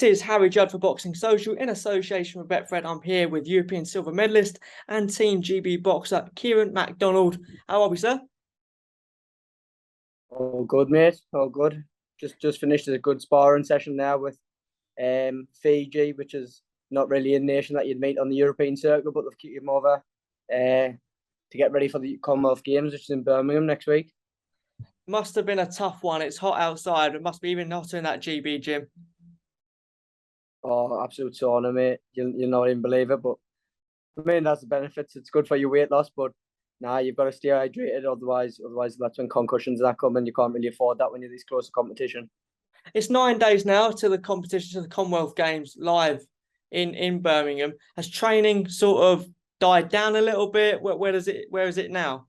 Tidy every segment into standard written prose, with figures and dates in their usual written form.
This is Harry Judd for Boxing Social in association with Betfred. I'm here with European silver medalist and Team GB boxer Kiaran MacDonald. How are we, sir? All good, mate. All good. Just finished a good sparring session now with Fiji, which is not really a nation that you'd meet on the European circuit, but they've kicked him over to get ready for the Commonwealth Games, which is in Birmingham next week. Must have been a tough one. It's hot outside. It must be even hotter in that GB gym. Oh, absolute sauna, mate. You'll not even believe it, but I mean that's the benefits. It's good for your weight loss, but you've got to stay hydrated. Otherwise that's when concussions that come, and you can't really afford that when you're this close to competition. It's 9 days now to the competition, to the Commonwealth Games live in Birmingham. Has training sort of died down a little bit? Where is it now?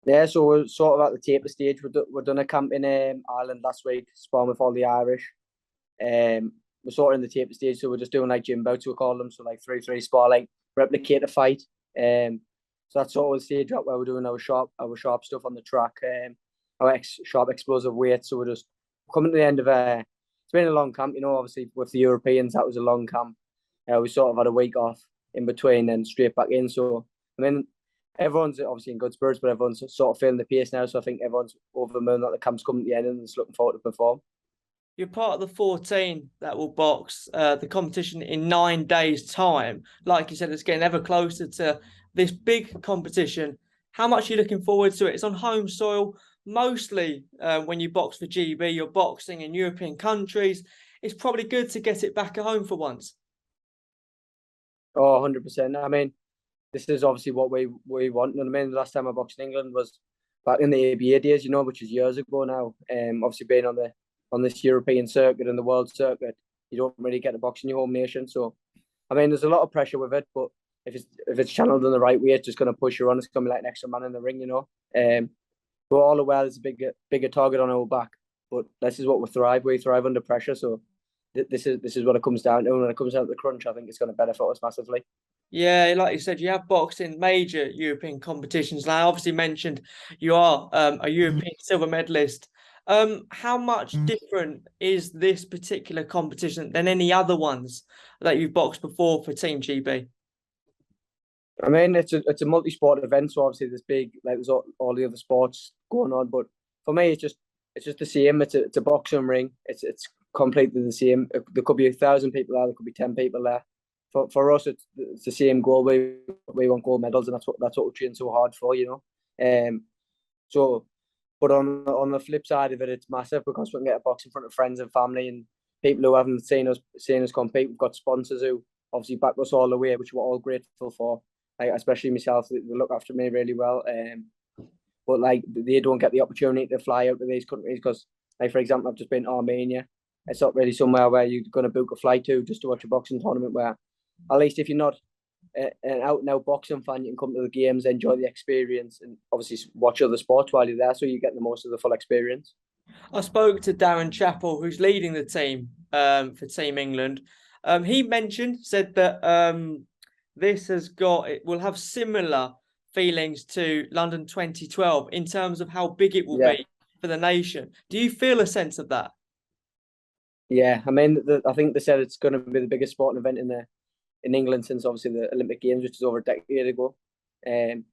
Yeah, so we're sort of at the taper stage. We're done a camp in Ireland last week, sparring with all the Irish. We're sort of in the taper stage, so we're just doing like gym bouts, we call them, so like 3-3 spar, like replicate a fight. So that's sort of the stage up where we're doing our sharp stuff on the track, our sharp explosive weights. So we're just coming to the end of it's been a long camp, obviously with the Europeans, that was a long camp. We sort of had a week off in between and straight back in. So I mean, everyone's obviously in good spirits, but everyone's sort of feeling the pace now. So I think everyone's over the moon that the camp's coming to the end and is looking forward to perform. You're part of the 14 that will box the competition in 9 days' time. Like you said, it's getting ever closer to this big competition. How much are you looking forward to it? It's on home soil. Mostly when you box for GB, you're boxing in European countries. It's probably good to get it back at home for once. Oh, 100%. I mean, this is obviously what we want. I mean, the last time I boxed in England was back in the ABA days, which is years ago now. Obviously being on this European circuit and the world circuit, you don't really get to box in your home nation. So, I mean, there's a lot of pressure with it, but if it's channeled in the right way, it's just going to push you on. It's going to be like an extra man in the ring, We're all aware there's a bigger target on our back, but this is what we thrive. We thrive under pressure. So this is what it comes down to. And when it comes down to the crunch, I think it's going to benefit us massively. Yeah, like you said, you have boxed in major European competitions. Now, I obviously mentioned you are a European silver medalist. How much different is this particular competition than any other ones that you've boxed before for Team GB? I mean, it's a multi-sport event, so obviously there's all the other sports going on. But for me, it's just the same. It's a boxing ring. It's completely the same. There could be 1,000 people there. There could be 10 people there. For us, it's the same goal. We want gold medals, and that's what we train so hard for, So, but on the flip side of it, it's massive because we can get a box in front of friends and family and people who haven't seen us compete. We've got sponsors who obviously back us all the way, which we're all grateful for. Like, especially myself, they look after me really well. But like they don't get the opportunity to fly out to these countries because, like for example, I've just been to Armenia. It's not really somewhere where you're going to book a flight to just to watch a boxing tournament. Where at least if you're not an out and out boxing fan, you can come to the games, enjoy the experience, and obviously watch other sports while you're there, so you get the most of the full experience. I spoke to Darren Chappell, who's leading the team for Team England. He said that it will have similar feelings to London 2012 in terms of how big it will be for the nation. Do you feel a sense of that? Yeah, I mean, I think they said it's going to be the biggest sporting event in England since obviously the Olympic Games, which is over a decade ago. And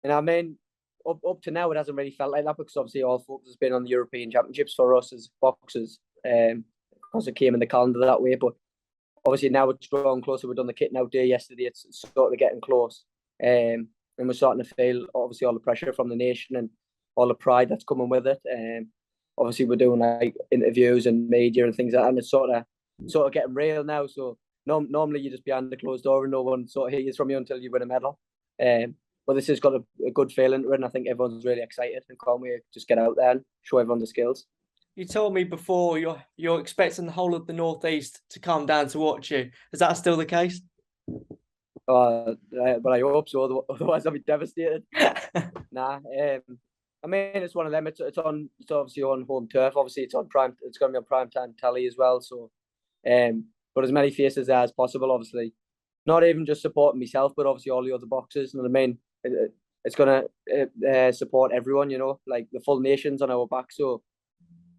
I mean, up to now, it hasn't really felt like that because obviously all focus has been on the European Championships for us as boxers, because it came in the calendar that way. But obviously now it's drawing closer. We've done the kitting out day yesterday. It's sort of getting close. And we're starting to feel obviously all the pressure from the nation and all the pride that's coming with it. Obviously we're doing like interviews and media and things like that, and it's sort of getting real now. So normally you just behind the closed door and no one sort of hears from you until you win a medal. But this has got a good feeling to it, and I think everyone's really excited and can't wait to just get out there and show everyone the skills. You told me before you're expecting the whole of the Northeast to come down to watch you. Is that still the case? But I hope so. Otherwise, I'll be devastated. I mean, it's one of them. It's obviously on home turf. Obviously, it's on prime. It's going to be on prime time telly as well. So, but as many faces there as possible. Obviously, not even just supporting myself, but obviously all the other boxers. And I mean, it's going to support everyone. Like the full nation's on our back. So,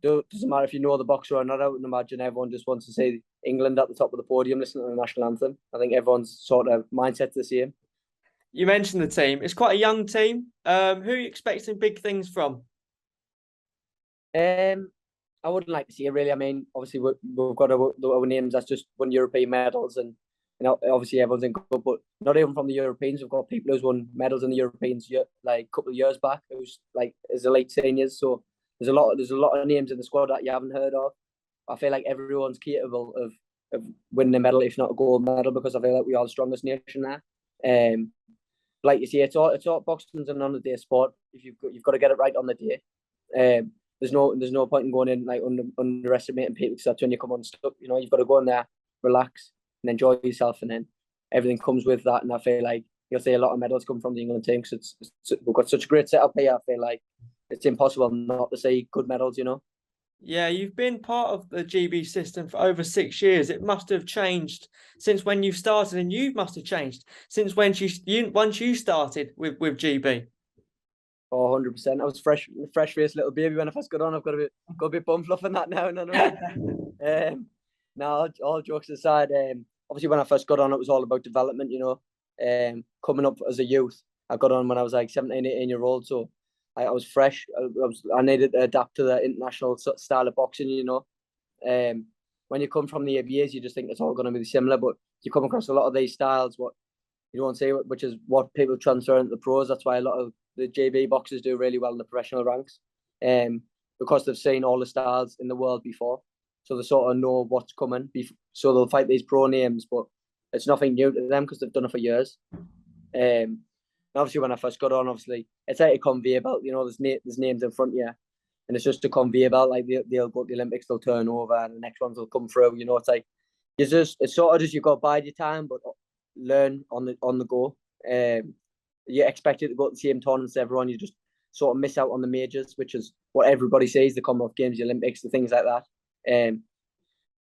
doesn't matter if you know the boxer or not. I would imagine everyone just wants to see England at the top of the podium, listening to the national anthem. I think everyone's sort of mindset's the same. You mentioned the team. It's quite a young team. Who are you expecting big things from? I wouldn't like to see it really. I mean, obviously we've got our names that's just won European medals, and obviously everyone's in good, but not even from the Europeans. We've got people who's won medals in the Europeans like a couple of years back. It was like as the late seniors. So there's a lot of names in the squad that you haven't heard of. I feel like everyone's capable of winning a medal, if not a gold medal, because I feel like we are the strongest nation there. Like you say, it's all boxing's an on the day sport. If you've got to get it right on the day. There's no point in going in like underestimating people, because that's when you come unstuck. You know, you've got to go in there, relax, and enjoy yourself, and then everything comes with that. And I feel like you'll see a lot of medals come from the England team, because we've got such a great setup here. I feel like it's impossible not to see good medals. You know. Yeah, you've been part of the GB system for over 6 years. It must have changed since when you started, and you must have changed since when once you started with GB. Oh, 100%. I was fresh-faced little baby when I first got on. I've got a bit bum fluffing that now. Now, all jokes aside, obviously when I first got on, it was all about development, you know. Coming up as a youth, I got on when I was like 17, 18 year old. So I was fresh. I needed to adapt to the international style of boxing, you know. When you come from the ABAs, you just think it's all going to be similar, but you come across a lot of these styles, what you don't say, which is what people transfer into the pros. That's why a lot of the JB boxers do really well in the professional ranks, because they've seen all the styles in the world before, so they sort of know what's coming. So they'll fight these pro names, but it's nothing new to them because they've done it for years. Obviously, when I first got on, obviously it's like a conveyor belt. You know, there's names in front of you, and it's just a conveyor belt. Like they'll go to the Olympics, they'll turn over, and the next ones will come through. You know, it's like it's sort of just you got to bide your time, but learn on the go. You're expected to go to the same tournaments as everyone. You just sort of miss out on the majors, which is what everybody says, the Commonwealth Games, the Olympics, the things like that.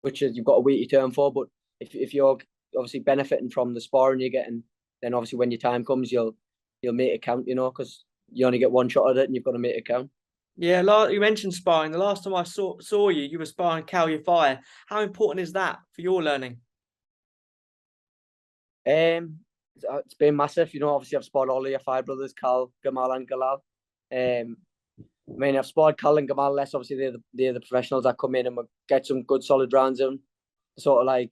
Which is you've got to wait your turn for. But if you're obviously benefiting from the sparring you're getting, then obviously when your time comes, you'll make it count, you know, because you only get one shot at it and you've got to make it count. Yeah, you mentioned sparring. The last time I saw you were sparring Yafai. How important is that for your learning? It's been massive. You know, obviously I've sparred all of your five brothers, Cal, Gamal, and Galal. I mean, I've sparred Cal and Gamal less. Obviously, they're the professionals that come in and get some good solid rounds in. Sort of like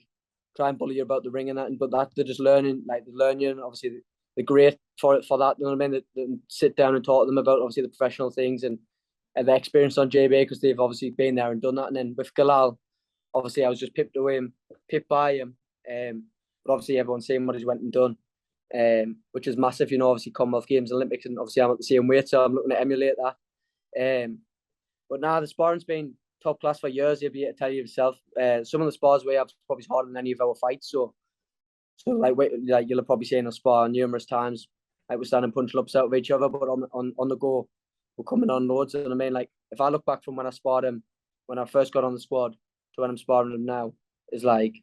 try and bully you about the ring and that, but that they're just learning. Like they're learning. Obviously, they're great for that. You know what I mean? They sit down and talk to them about obviously the professional things and the experience on JB, because they've obviously been there and done that. And then with Galal, obviously I was just pipped by him. But obviously everyone's saying what he's went and done. Which is massive, you know, obviously Commonwealth Games, Olympics, and obviously I'm at the same weight, so I'm looking to emulate that. But now the sparring's been top class for years. You'll be able to tell you yourself. Some of the spars we have is probably harder than any of our fights. So like you'll have probably seen us spar numerous times. Like we're standing punching ups out of each other, but on the go, we're coming on loads. And I mean, like if I look back from when I sparred him, when I first got on the squad, to when I'm sparring him now, is like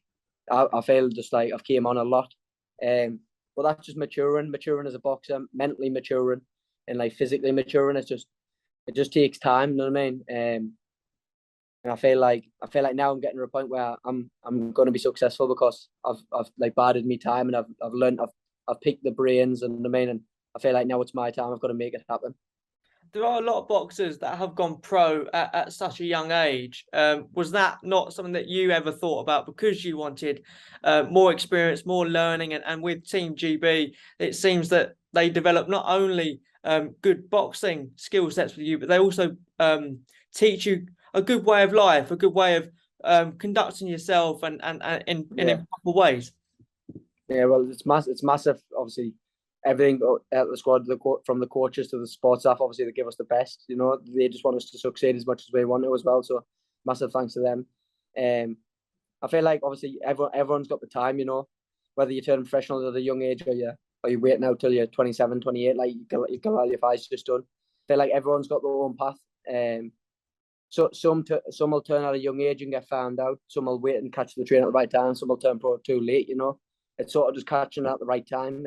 I feel just like I've came on a lot. But that's just maturing as a boxer, mentally maturing, and like physically maturing. It just takes time. You know what I mean? And I feel like now I'm getting to a point where I'm going to be successful because I've like bided me time, and I've learned, I've picked the brains, and I mean, and I feel like now it's my time. I've got to make it happen. There are a lot of boxers that have gone pro at such a young age. Was that not something that you ever thought about, because you wanted more experience, more learning, and with Team GB, it seems that they develop not only good boxing skill sets with you, but they also teach you a good way of life, a good way of conducting yourself, and in proper ways. Yeah, well, it's massive. Obviously, everything at the squad, from the coaches to the sports staff, obviously they give us the best. You know, they just want us to succeed as much as we want to as well. So massive thanks to them. I feel like obviously everyone's got the time. You know, whether you turn professional at a young age or you're waiting out till you're 27, 28, like Galal Yafai's just done. I feel like everyone's got their own path. So some will turn at a young age and get found out. Some will wait and catch the train at the right time. Some will turn pro too late. You know, it's sort of just catching at the right time.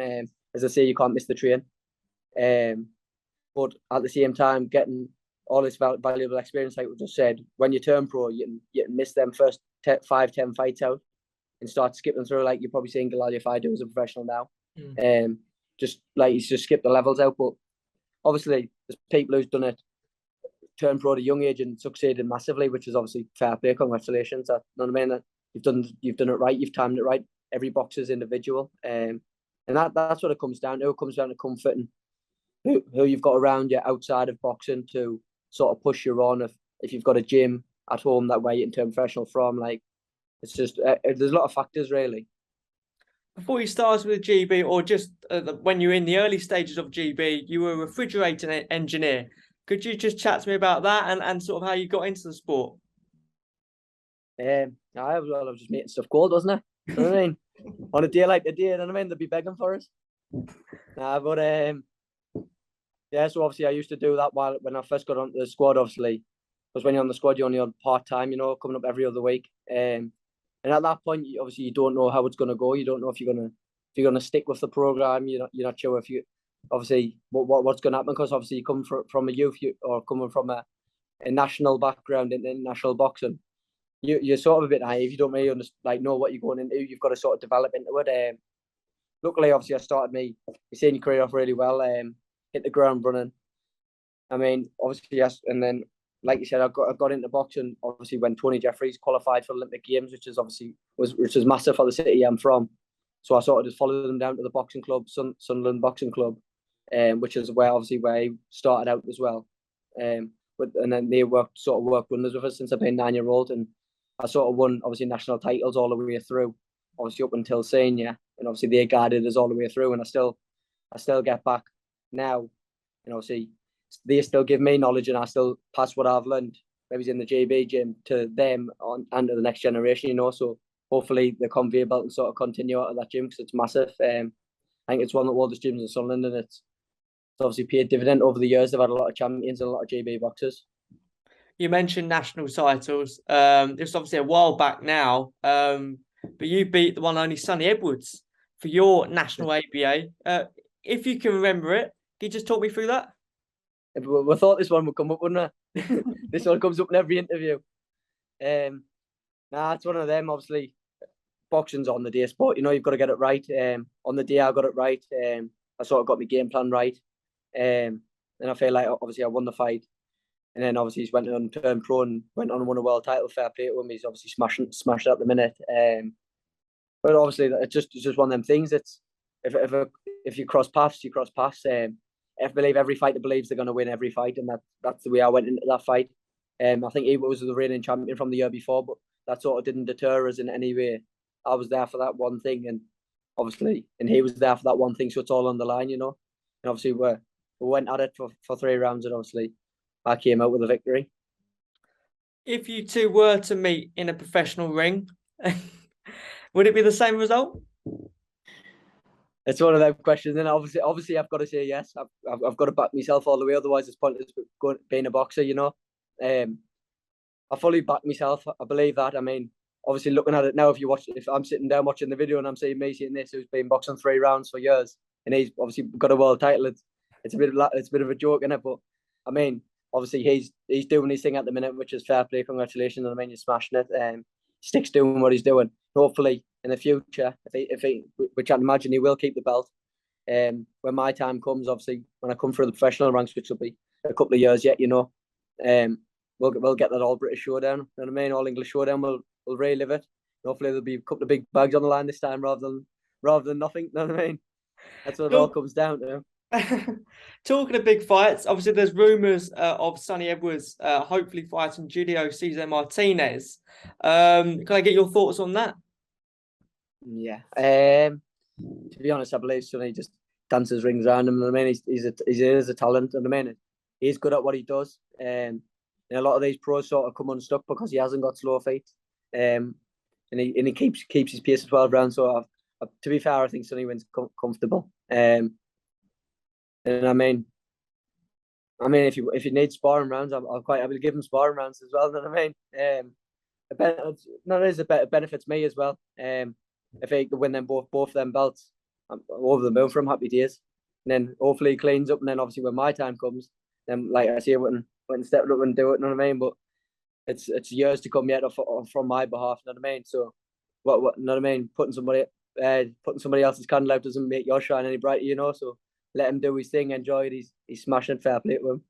As I say, you can't miss the train. But at the same time, all this valuable experience, like we just said. When you turn pro, you can miss them first 5-10 fights out and start skipping through, like you're probably seeing Galal Yafai do as a professional now. Just like he's just skipped the levels out. But obviously, there's people who's done it, turned pro at a young age and succeeded massively, which is obviously fair play. Congratulations. You know what I mean? You've done it right. You've timed it right. Every boxer's individual, and that's what it comes down to. It comes down to comfort and who you've got around you outside of boxing to sort of push you on. If you've got a gym at home that way you can turn professional from, like it's just there's a lot of factors really. Before you started with GB, or just when you were in the early stages of GB, you were a refrigerator engineer. Could you just chat to me about that and sort of how you got into the sport? I was just making stuff cold, wasn't it? You know what I mean? On a day like today, you know what I mean? They'd be begging for us. But yeah, so obviously I used to do that when I first got onto the squad, obviously. Because when you're on the squad, you're only on part-time, you know, coming up every other week. And at that point, obviously, you don't know how it's going to go. You don't know if you're gonna stick with the program. You're not sure if you, obviously, what's going to happen. Because obviously, you come from a youth or coming from a national background in international boxing. You're sort of a bit naive. You don't really know what you're going into. You've got to sort of develop into it. Luckily, obviously, I started my senior career off really well. Hit the ground running. I mean, obviously, yes, and then, like you said, I got into boxing. Obviously, when Tony Jeffries qualified for Olympic Games, which was massive for the city I'm from. So I sort of just followed them down to the boxing club, Sunderland Boxing Club, which is where he started out as well. And then they worked wonders with us since I've been 9-year-old, and I sort of won obviously national titles all the way through, obviously up until senior, and obviously they guided us all the way through, and I still get back now, and obviously they still give me knowledge, and I still pass what I've learned, maybe in the GB gym, to them and to the next generation, you know. So hopefully the conveyor belt and sort of continue out of that gym because it's massive. I think it's one of the oldest gyms in Sunderland, and it's obviously paid dividend over the years. They've had a lot of champions and a lot of GB boxers. You mentioned national titles. It's obviously a while back now, but you beat the one and only Sonny Edwards for your national ABA. If you can remember it, can you just talk me through that? We thought this one would come up, wouldn't it? This one comes up in every interview. It's one of them. Obviously, boxing's on the day sport. You know, you've got to get it right. On the day I got it right. I sort of got my game plan right. And I feel like obviously I won the fight. And then obviously he's went on turned pro and went on and won a world title. Fair play to him. He's obviously smashed at the minute. But obviously it's just one of them things. It's if you cross paths, you cross paths. I believe every fighter believes they're going to win every fight, and that's the way I went into that fight. I think he was the reigning champion from the year before, but that sort of didn't deter us in any way. I was there for that one thing, and he was there for that one thing, so it's all on the line, you know. And obviously we went at it for 3 rounds, and obviously I came out with a victory. If you two were to meet in a professional ring, would it be the same result? It's one of them questions, and obviously I've got to say yes. I've got to back myself all the way, otherwise it's pointless being a boxer, you know. I fully back myself. I believe that. I mean, obviously looking at it now, if I'm sitting down watching the video and I'm seeing this, who's been boxing 3 rounds for years, and he's obviously got a world title, it's a bit of a joke, isn't it? But I mean, obviously he's doing his thing at the minute, which is fair play. Congratulations! I mean, you're smashing it. Sticks doing what he's doing. Hopefully, in the future, which I imagine he will keep the belt. When my time comes, obviously, when I come through the professional ranks, which will be a couple of years yet, you know, we'll get that all British showdown. You know what I mean? All English showdown. We'll relive it. And hopefully, there'll be a couple of big bags on the line this time rather than nothing. You know what I mean? That's what it all comes down to. Talking of big fights, obviously there's rumours of Sonny Edwards hopefully fighting Julio Cesar Martinez. Can I get your thoughts on that? Yeah. To be honest, I believe Sonny just dances rings around him. I mean, he is a talent. And I mean, he's good at what he does. And a lot of these pros sort of come unstuck because he hasn't got slow feet. And he keeps his pace at 12 rounds. So to be fair, I think Sonny wins comfortable. And I mean, if you need sparring rounds, I'm quite happy to give him sparring rounds as well. You know what I mean? It benefits me as well. If he can win them both them belts, I'm over the moon for him. Happy days. And then hopefully he cleans up. And then obviously when my time comes, then like I say, we went and stepped up and do it. You know what I mean? But it's years to come yet from my behalf. You know what I mean? So what you know what I mean? Putting somebody else's candle out doesn't make your shine any brighter. You know. So let him do his thing. Enjoy it. He's smashing it. Fair play to him.